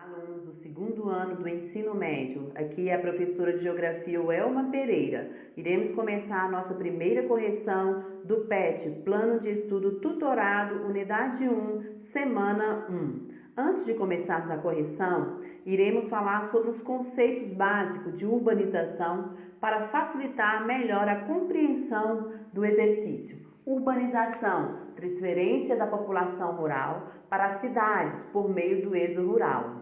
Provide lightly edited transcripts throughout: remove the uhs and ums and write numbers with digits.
Alunos do segundo ano do ensino médio, aqui é a professora de Geografia Welma Pereira. Iremos começar a nossa primeira correção do PET, Plano de Estudo Tutorado, Unidade 1, Semana 1. Antes de começarmos a correção, iremos falar sobre os conceitos básicos de urbanização para facilitar melhor a compreensão do exercício. Urbanização, transferência da população rural para as cidades por meio do êxodo rural.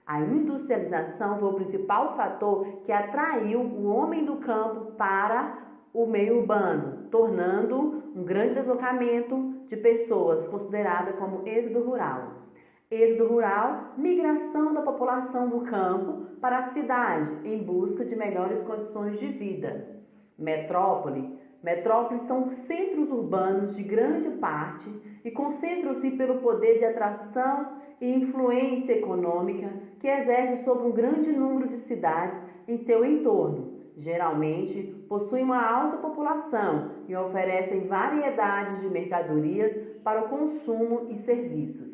A industrialização foi o principal fator que atraiu o homem do campo para o meio urbano, tornando um grande deslocamento de pessoas, considerada como êxodo rural. Êxodo rural, migração da população do campo para a cidade em busca de melhores condições de vida. Metrópole. Metrópoles são centros urbanos de grande parte e concentram-se pelo poder de atração e influência econômica que exerce sobre um grande número de cidades em seu entorno. Geralmente, possuem uma alta população e oferecem variedades de mercadorias para o consumo e serviços.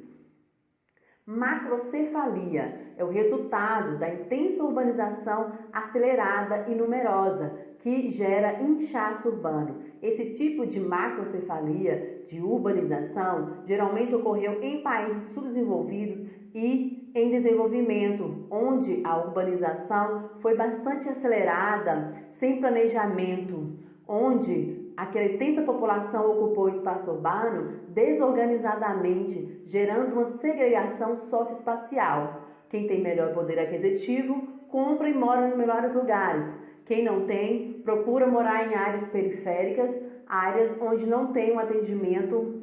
Macrocefalia é o resultado da intensa urbanização acelerada e numerosa que gera inchaço urbano. Esse tipo de macrocefalia, de urbanização, geralmente ocorreu em países subdesenvolvidos e em desenvolvimento, onde a urbanização foi bastante acelerada, sem planejamento, onde aquela intensa população ocupou o espaço urbano desorganizadamente, gerando uma segregação socioespacial. Quem tem melhor poder aquisitivo, compra e mora nos melhores lugares. Quem não tem, procura morar em áreas periféricas, áreas onde não tem um atendimento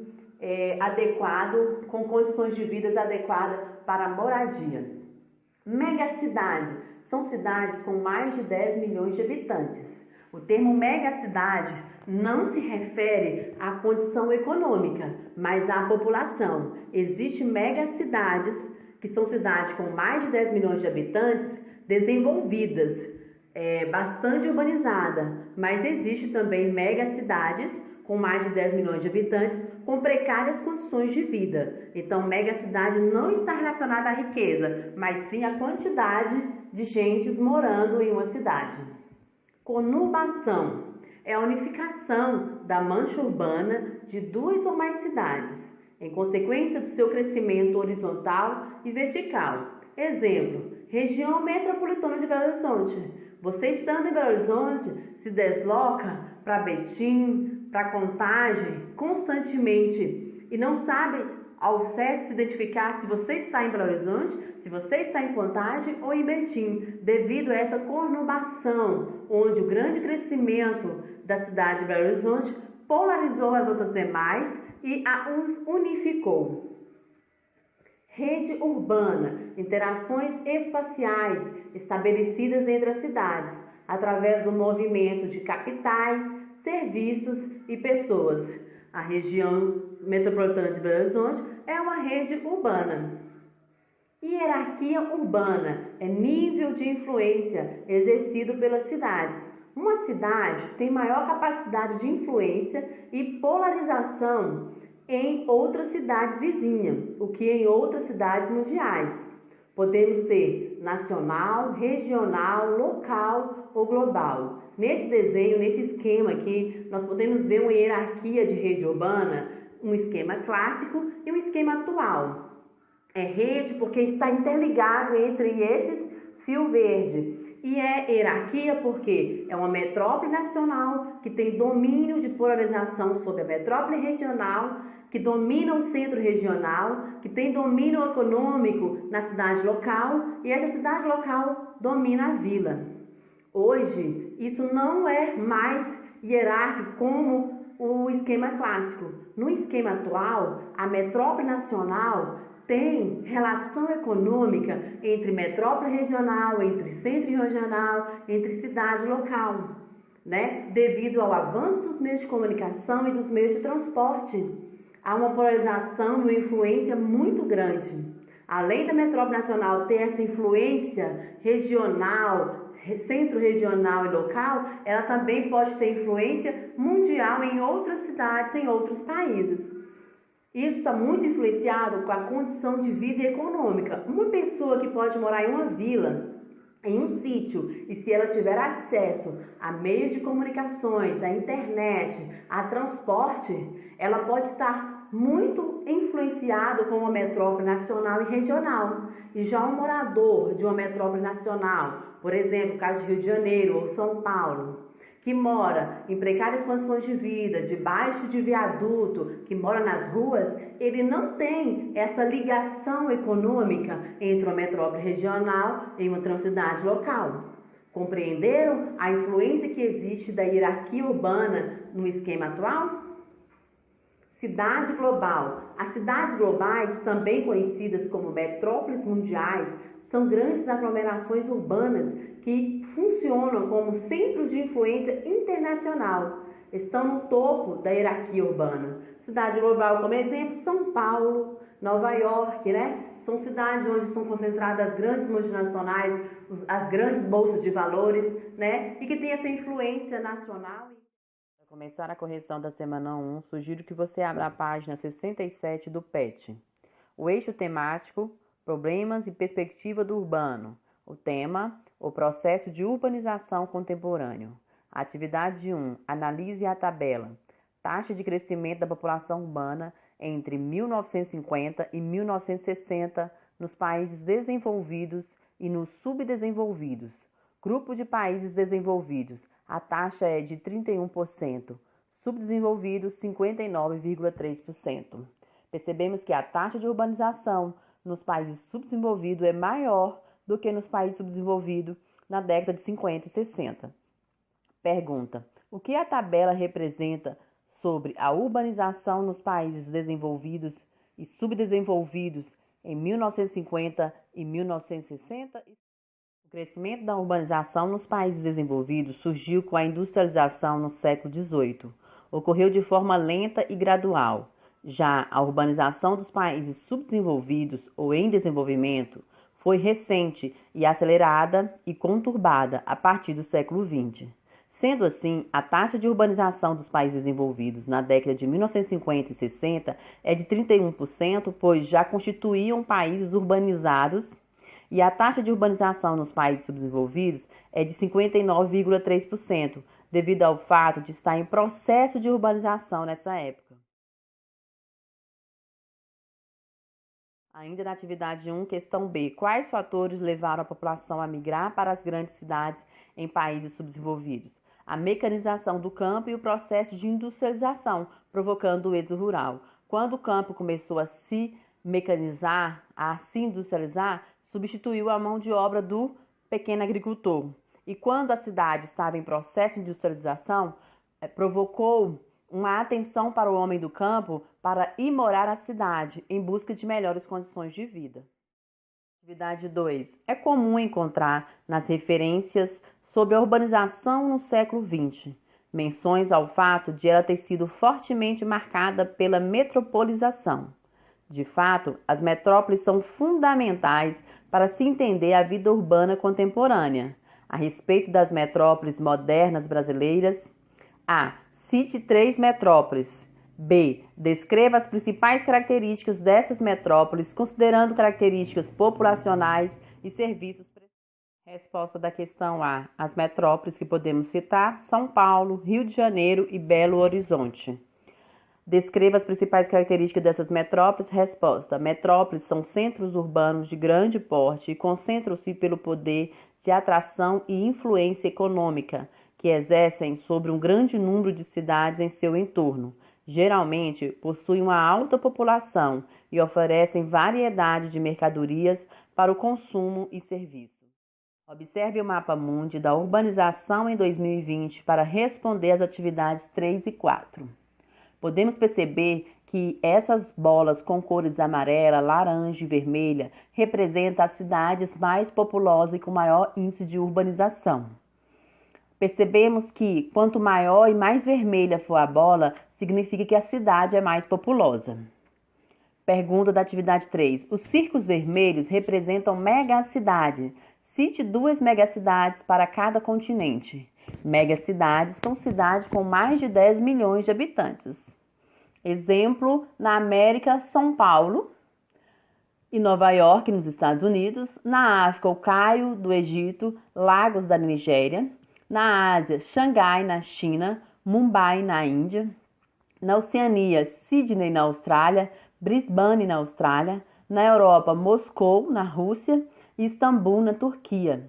adequado, com condições de vida adequadas para a moradia. Megacidade são cidades com mais de 10 milhões de habitantes. O termo megacidade não se refere à condição econômica, mas à população. Existem megacidades, que são cidades com mais de 10 milhões de habitantes, desenvolvidas, bastante urbanizada, mas existe também megacidades com mais de 10 milhões de habitantes com precárias condições de vida. Então, megacidade não está relacionada à riqueza, mas sim à quantidade de gente morando em uma cidade. Conurbação é a unificação da mancha urbana de duas ou mais cidades, em consequência do seu crescimento horizontal e vertical. Exemplo, região metropolitana de Belo Horizonte. Você estando em Belo Horizonte, se desloca para Betim, para Contagem, constantemente, e não sabe ao certo se identificar se você está em Belo Horizonte, se você está em Contagem ou em Betim, devido a essa conurbação, onde o grande crescimento da cidade de Belo Horizonte polarizou as outras demais e a unificou. Rede urbana, interações espaciais estabelecidas entre as cidades, através do movimento de capitais, serviços e pessoas. A região metropolitana de Belo Horizonte é uma rede urbana. Hierarquia urbana é nível de influência exercido pelas cidades. Uma cidade tem maior capacidade de influência e polarização em outras cidades vizinhas, o que em outras cidades mundiais. Podemos ser nacional, regional, local ou global. Nesse desenho, nesse esquema aqui, nós podemos ver uma hierarquia de rede urbana, um esquema clássico e um esquema atual. É rede porque está interligado entre esses fio verde. E é hierarquia porque é uma metrópole nacional que tem domínio de polarização sobre a metrópole regional, que domina o centro regional, que tem domínio econômico na cidade local e essa cidade local domina a vila. Hoje, isso não é mais hierárquico como o esquema clássico. No esquema atual, a metrópole nacional tem relação econômica entre metrópole regional, entre centro regional, entre cidade local, né? Devido ao avanço dos meios de comunicação e dos meios de transporte. Há uma polarização e uma influência muito grande. Além da metrópole nacional ter essa influência regional, centro-regional e local, ela também pode ter influência mundial em outras cidades, em outros países. Isso está muito influenciado com a condição de vida econômica. Uma pessoa que pode morar em uma vila, em um sítio, e se ela tiver acesso a meios de comunicações, à internet, a transporte, ela pode estar muito influenciado com uma metrópole nacional e regional. E já um morador de uma metrópole nacional, por exemplo, o caso de Rio de Janeiro ou São Paulo, que mora em precárias condições de vida, debaixo de viaduto, que mora nas ruas, ele não tem essa ligação econômica entre uma metrópole regional e uma transcidade local. Compreenderam a influência que existe da hierarquia urbana no esquema atual? Cidade global. As cidades globais, também conhecidas como metrópoles mundiais, são grandes aglomerações urbanas que funcionam como centros de influência internacional. Estão no topo da hierarquia urbana. Cidade global, como exemplo, São Paulo, Nova York, né? São cidades onde estão concentradas as grandes multinacionais, as grandes bolsas de valores, né? E que tem essa influência nacional. Para começar a correção da semana 1, sugiro que você abra a página 67 do PET. O eixo temático, problemas e perspectiva do urbano. O tema, o processo de urbanização contemporâneo. Atividade 1, analise a tabela. Taxa de crescimento da população urbana entre 1950 e 1960 nos países desenvolvidos e nos subdesenvolvidos. Grupo de países desenvolvidos, a taxa é de 31%, subdesenvolvidos 59,3%. Percebemos que a taxa de urbanização nos países subdesenvolvidos é maior do que nos países subdesenvolvidos na década de 50 e 60. Pergunta: o que a tabela representa sobre a urbanização nos países desenvolvidos e subdesenvolvidos em 1950 e 1960? O crescimento da urbanização nos países desenvolvidos surgiu com a industrialização no século XVIII. Ocorreu de forma lenta e gradual. Já a urbanização dos países subdesenvolvidos ou em desenvolvimento foi recente e acelerada e conturbada a partir do século XX. Sendo assim, a taxa de urbanização dos países desenvolvidos na década de 1950 e 60 é de 31%, pois já constituíam países urbanizados, e a taxa de urbanização nos países subdesenvolvidos é de 59,3%, devido ao fato de estar em processo de urbanização nessa época. Ainda na atividade 1, questão B. Quais fatores levaram a população a migrar para as grandes cidades em países subdesenvolvidos? A mecanização do campo e o processo de industrialização, provocando o êxodo rural. Quando o campo começou a se mecanizar, a se industrializar, substituiu a mão de obra do pequeno agricultor. E quando a cidade estava em processo de industrialização, provocou uma atenção para o homem do campo para ir morar na cidade em busca de melhores condições de vida. Atividade 2. É comum encontrar nas referências sobre a urbanização no século XX menções ao fato de ela ter sido fortemente marcada pela metropolização. De fato, as metrópoles são fundamentais para se entender a vida urbana contemporânea. A respeito das metrópoles modernas brasileiras: A. Cite 3 metrópoles. B. Descreva as principais características dessas metrópoles, considerando características populacionais e serviços. Resposta da questão A. As metrópoles que podemos citar: São Paulo, Rio de Janeiro e Belo Horizonte. Descreva as principais características dessas metrópoles. Resposta: metrópoles são centros urbanos de grande porte e concentram-se pelo poder de atração e influência econômica que exercem sobre um grande número de cidades em seu entorno. Geralmente, possuem uma alta população e oferecem variedade de mercadorias para o consumo e serviços. Observe o mapa mundi da urbanização em 2020 para responder às atividades 3 e 4. Podemos perceber que essas bolas com cores amarela, laranja e vermelha representam as cidades mais populosas e com maior índice de urbanização. Percebemos que quanto maior e mais vermelha for a bola, significa que a cidade é mais populosa. Pergunta da atividade 3. Os círculos vermelhos representam megacidade. Cite 2 megacidades para cada continente. Megacidades são cidades com mais de 10 milhões de habitantes. Exemplo, na América, São Paulo e Nova York, nos Estados Unidos. Na África, o Cairo, do Egito, Lagos, da Nigéria. Na Ásia, Xangai, na China, Mumbai, na Índia. Na Oceania, Sydney, na Austrália, Brisbane, na Austrália. Na Europa, Moscou, na Rússia e Istambul, na Turquia.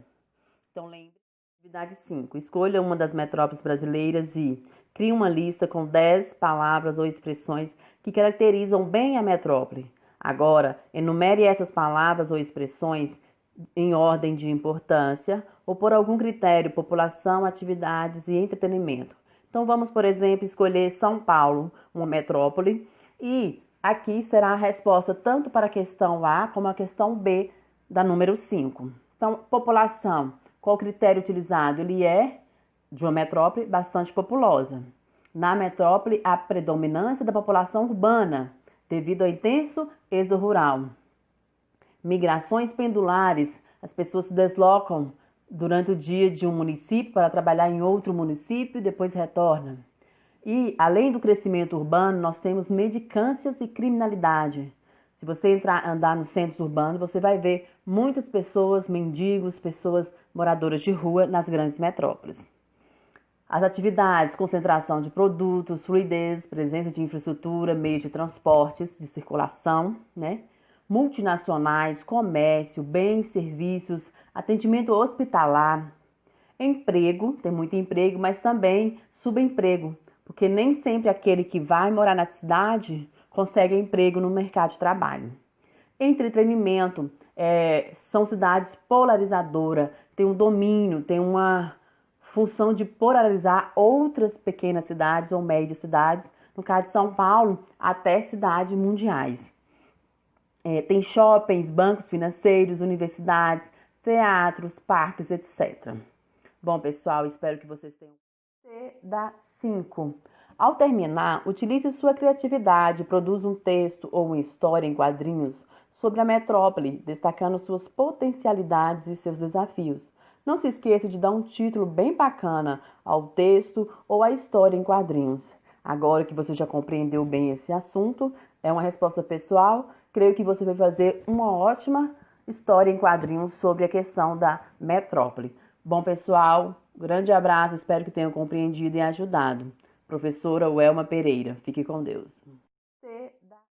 Então, lembre, atividade 5. Escolha uma das metrópoles brasileiras e crie uma lista com 10 palavras ou expressões que caracterizam bem a metrópole. Agora, enumere essas palavras ou expressões em ordem de importância ou por algum critério, população, atividades e entretenimento. Então, vamos, por exemplo, escolher São Paulo, uma metrópole, e aqui será a resposta tanto para a questão A como a questão B da número 5. Então, população, qual o critério utilizado? Ele é de uma metrópole bastante populosa. Na metrópole, há predominância da população urbana, devido ao intenso êxodo rural. Migrações pendulares, as pessoas se deslocam durante o dia de um município para trabalhar em outro município e depois retornam. E, além do crescimento urbano, nós temos mendicâncias e criminalidade. Se você andar nos centros urbanos, você vai ver muitas pessoas, mendigos, pessoas moradoras de rua nas grandes metrópoles. As atividades, concentração de produtos, fluidez, presença de infraestrutura, meios de transportes, de circulação, multinacionais, comércio, bens, serviços, atendimento hospitalar, emprego, tem muito emprego, mas também subemprego, porque nem sempre aquele que vai morar na cidade consegue emprego no mercado de trabalho. Entretenimento, são cidades polarizadoras, tem um domínio, tem uma função de polarizar outras pequenas cidades ou médias cidades, no caso de São Paulo, até cidades mundiais. Tem shoppings, bancos financeiros, universidades, teatros, parques, etc. Bom, pessoal, espero que vocês tenham da 5. Ao terminar, utilize sua criatividade, produza um texto ou uma história em quadrinhos sobre a metrópole, destacando suas potencialidades e seus desafios. Não se esqueça de dar um título bem bacana ao texto ou à história em quadrinhos. Agora que você já compreendeu bem esse assunto, é uma resposta pessoal, creio que você vai fazer uma ótima história em quadrinhos sobre a questão da metrópole. Bom, pessoal, grande abraço, espero que tenham compreendido e ajudado. Professora Welma Pereira, fique com Deus.